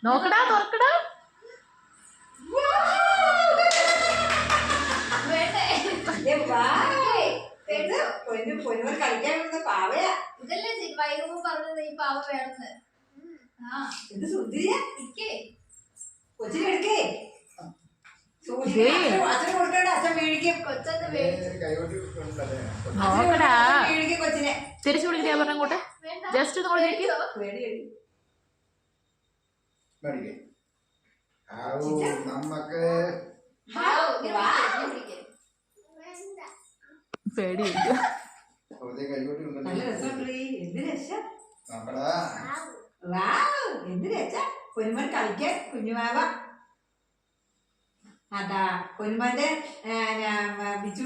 നോക്കടാ തുറക്കടാ. ഇതല്ലേ വൈകുമ്പോ പറഞ്ഞത് ഈ പാവ വേണമെന്ന്. ഇത് സുന്ദരിയ കൊച്ചിനെടുക്കേ അച്ഛന് കൊടുക്കണ്ട. അച്ഛൻ മേടിക്കും. കൊച്ചൊന്ന് മേടിച്ചു. നോക്കടാ മേടിക്കും കൊച്ചിനെ. തിരിച്ചു വിളിക്കാൻ പറഞ്ഞ അങ്ങോട്ടെ. ജസ്റ്റ് ഒന്ന് കൊടുത്തേക്ക്. പേടിയിരിക്കും. നല്ല രസമുണ്ട്. എന്ത് രസം. എന്ത് രസം. പൊന്നുമോൻ കളിക്കാൻ കുഞ്ഞുമാവ. അതാ പൊന്നുമോന്റെ ബിച്ചു